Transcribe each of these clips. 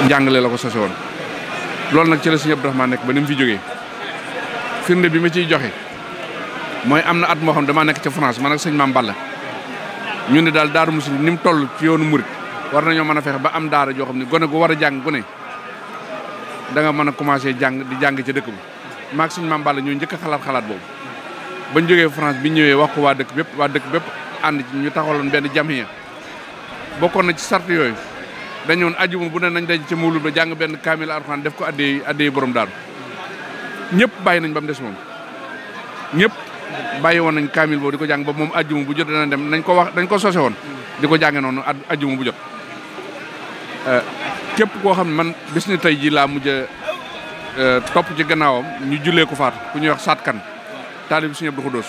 njàngale la ko sose woon loolu nag ci la sëñ Abdourahmane nekk ba ni mu fi jógee firnde bi ma ciy joxe mooy am na at moo xam damaa nekk ca France man ak sëñ Maam Balla ñu ne daal Daaru Muxti ni mu toll ci yoonu murit war nañoo mën a fexe ba am daara joo xam ne gone gu war a jàng gu ne da nga mën a commencé jàng di jàng ca dëkk bi maag sëñ Maam Balla ñoo njëkk a xalaat boobu bañ jógee France bi ñëwee wax ko waa dëkk bépp ànd ci ñu taxawaloon benn jamiya bokkoon na ci sart yooyu dañoon ajuma bu ne nañ daj ca mawlud ba jàng benn kaamil alxuraan def ko addee borom daaru ñëpp bàyyi nañ ba mu des moom ñëpp bàyyi woon nañ kaamil boobu di ko jàng ba moom ajuma bu jot dana dem nañ ko sose woon di ko jànge noonu ajuma bu jot képp koo xam ne man bis ni tey ji laa mujj topp ci gannaawam ñu jullee ko faatu ku ñuy wax saatkan taalib Sëñ Abdou Khoudoss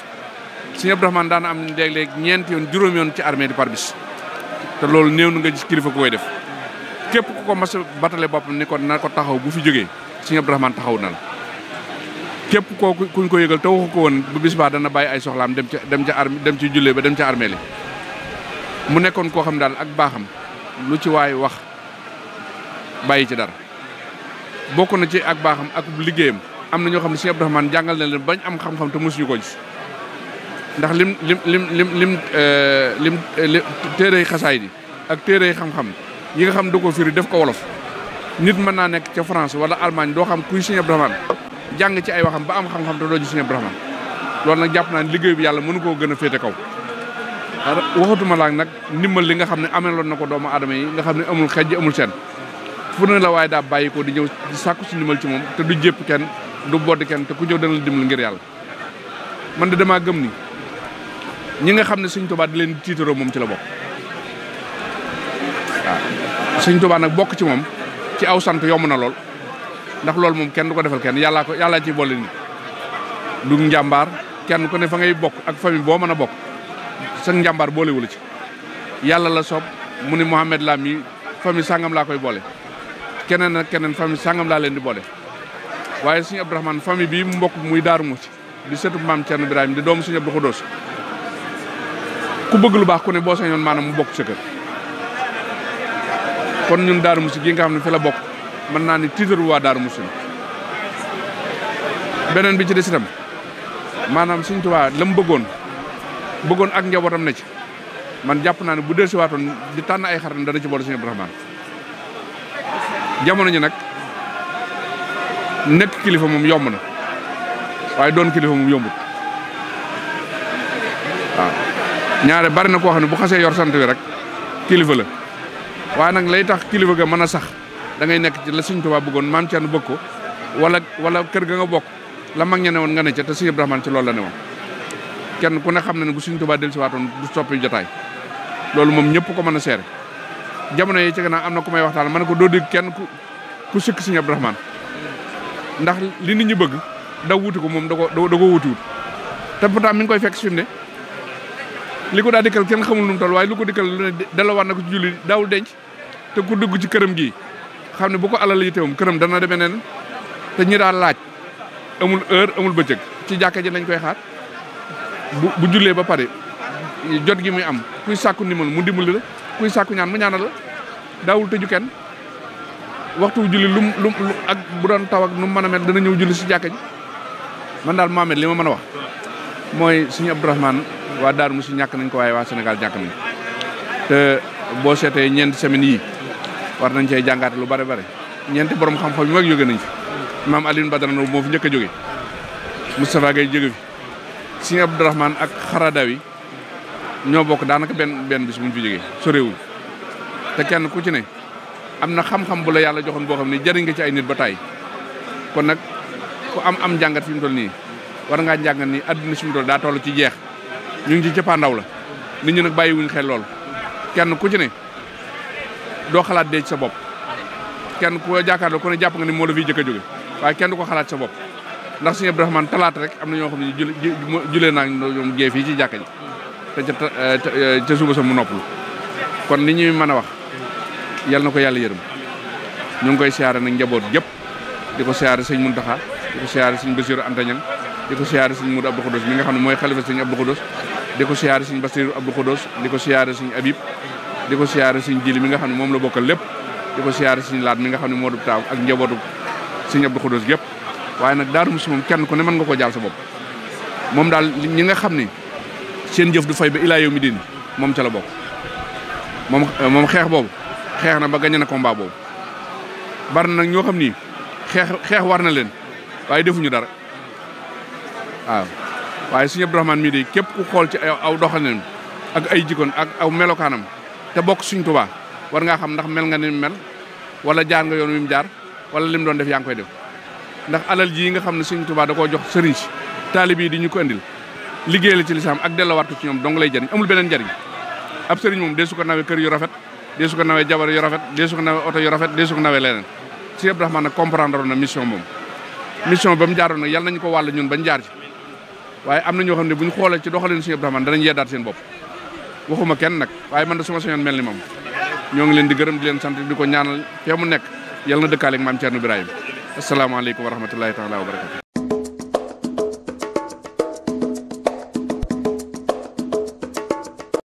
Sëñ Abdourahmane daana am léeg-léeg ñeenti yoon juróomi yoon ci armée di par bis te loolu néew na nga gis kilifa ku koy def képp ku ko mas a batale boppam ni ko na ko taxaw bu fi jógee Sëñ Abdourahmane taxaw na la képp koo kuñ ko yëgal te waxu ko woon bu bis baa dana bàyyi ay soxlaam dem ci jullee ba dem ca armée li mu nekkoon koo xam daal ak baaxam lu ci waay wax bàyyi ci dara bokk na ci ak baaxam ak liggéeyam am na ñoo xam ne Sëñ Abdourahmane jàngal na leen bañ am xam-xam te mosuñu ko gis ndax lim téerey xasaay di ak téerey xam-xam yi nga xam da ko firi def ko wolof nit mën naa nekk ca France wala Allemagne doo xam kuy Sëñ Abdourahmane jàng ci ay waxam ba am xam-xam te doo gis Sëñ Abdourahmane loolu nag jàpp naa ne liggéey bi yàlla mënu koo gën a féete kaw waxatuma laak nag ndimbal li nga xam ne ameloon na ko doomu aadama yi nga xam ne amul xejj amul seen fu ne la waaye daa bàyyi ko di ñëw di sàkku si ndimbal ci moom te du jépp kenn du bodd kenn te ku ñëw dana la dimbal ngir yàlla man de damaa gëm ni ñi nga xam ne Sëñ Tuubaa di leen tiitaroo moom ci la bokk waaw Sëñ Tuubaa nag bokk ci moom ci aw sant yomb na lool ndax loolu moom kenn du ko defal kenn yàllaa ci boole nit du njàmbaar kenn ku ne fa ngay bokk ak famille boo mën a bokk sa njàmbaar boolewula ci yàlla la soob mu ni Mouhamed Lam yi famille sàngam laa koy boole keneen ak keneen famille sàngam laa leen di boole waaye Sëñ Abdourahmane famille bii mu mbokk muy Daaru Muxti di sëtu maam Cerno Birahim di doomu Sëñ Abdou Khoudoss ku bëgg lu baax ku ne boo sañoon maanaam mu bokk sa kër kon ñun Daaru Muxti gi nga xam ne fi la bokk mën naa ni tiitaru waa Daaru Muxti beneen bi ci des itam maanaam Sëñ Tuubaa la mu bëggoon ak njabootam ne ci man jàpp naa ne bu dellusiwaatoon di tànn ay xaritam dana ci boole Sëñ Abdourahmane jamono ji nag nekk kilifa moom yomb na waaye doon kilifa moom yombut waaw ñaare bari na koo xam ne bu xasee yor sant wi rek kilifa la waaye nag lay tax kilifa ga mën a sax da ngay nekk ci la Sëñ Tuubaa bëggoon maam Cerno bëgg ko wala kër ga nga bokk la mag ña ne woon nga ne ca te Sëñ Abdourahmane ci loolu la ne woon kenn ku ne xam na ne bu Sëñ Tuubaa dellusiwaatoon du soppi jotaay loolu moom ñëpp ko mën a seere jamono yi ci gannaaw am na ku may waxtaan ma ne ko doo dégg kenn ku sëkk Sëñ Abdourahmane ndax li nit ñi bëgg daw wuti ko moom da ko wutiwut te pourtant mi ngi koy fekk si fi mu ne li ko daa dikkal kenn xamul nu mu toll waaye lu ko dikkal lu ne dalawaat na ko ci julli daawul denc te ku dugg ci këram gii xam ne bu ko alal yi teewum këram dana demee neen te ñi daal laaj amul heure amul bëccëg ci jàkka ji lañ koy xaar bu jullee ba pare jot gi muy am kuy sàkku ndimbal mu dimbali la kuy sàkku ñaan mu ñaanal la daawul tëju kenn waxtu julli lu ak bu doon taw ak nu mu mën a mel dana ñëw julli si jàkka ji man daal Mohamed li ma mën a wax mooy Sëñ Abdourahmane waa Daaru Muxti ñàkk nañ ko waaye waa Sénégal ñàkk nañ te boo seetee ñeenti semaines yii war nañ cee jàngaate lu bare bare ñeenti borom xam-xam yu mag jóge nañ fi maam Alioune Badara Ndao moo fi njëkk a jóge Moustapha Gueye jóge fi Sëñ Abdourahmane ak Xaradawi ñoo bokk daanaka benn bis bu ñu fi jógee sorewuñ te kenn ku ci ne am na xam-xam bu la yàlla joxoon boo xam ne jëriñ nga ci ay nit ba tàyyi kon nag ku am jàngat fi mu toll nii war ngaa jàngat ni adduna fi mu toll daa toll ci jeex ñu ngi ci cëppaandaw la nit ñi nag bàyyiwuñ xel lool kenn ku ci ne doo xalaat dee ci sa bopp kenn ku jàkkaarloo ku ne jàpp nga ni moo la fiy jëkk a jóge waaye kenn du ko xalaat sa bopp ndax Sëñ Abdourahmane talaata rek am na ñoo xam ne julee naa ñoom gée fii ci jàkka ji te ca suba sa mu noppalu kon li ñuy mën a wax yal na ko yàlla yërëm ñu ngi koy siyaare nag njaboot gépp di ko siyaare Sëñ Muntaxa di ko siyaare Sëñ Basiru Anta Ñaŋ di ko siyaare Sëñ Mudu Abdou Khoudoss mi nga xam ne mooy xalifa Sëñ Abdou Khoudoss di ko siyaare Sëñ Basiru Abdou Khoudoss di ko siyaare Sëñ Abib di ko siyaare Sëñ Jili mi nga xam ne moom la bokkal lépp di ko siyaare Sëñ Laat mi nga xam ne moo du taaw ak njabootu Sëñ Abdou Khoudous gépp waaye nag Daaru Muxti moom kenn ku ne mën nga koo jaal sa bopp moom daal ñi nga xam ni seen jëf du fay ba ilaa yow mi din moom ca la bokk moom xeex boobu xeex na ba gañe na combat boobu bari na nag ñoo xam ni xeex war na leen waaye defuñu dara waaw waaye Sëñ Abdou Rahmane mii de képp ku xool ci aw doxalinam ak ay jikkoon ak aw melokaanam te bokk Sëñ Tuubaa war ngaa xam ndax mel nga ni mel wala jaar nga yoon wi mu jaar wala lim doon def yaa ngi koy def ndax alal ji nga xam ne Sëñ Tuubaa da koo jox sëriñ si taalib yi di ñu ko andil liggéey la ci lislaam ak delluwaat ko ci ñoom dong lay jariñ amul beneen jariñ ab sëriñ moom dee su ko nawee kër yu rafet dee su ko nawee jabar yu rafet dee su ko nawee oto yu rafet dee su ko nawee leneen Sëñ Abdou Rahmane nag comprendre na mission moom mission ba mu jaaroon nag yàlla nañu ko wàll ñun bañ jaar ci waaye am na ñoo xam ne bu ñu xoolee ci doxalin Sëñ Abdou Rahmane danañ yeddaat seen bopp waxuma kenn nag waaye man da suma soñoon mel ni moom ñoo ngi leen di gërëm di leen sant di ko ñaanal fee mu nekk yàlla na dëkkaaleeg maam Thierno Birahim asalaamaaleykum wa rahmatullahi taala wa barakatu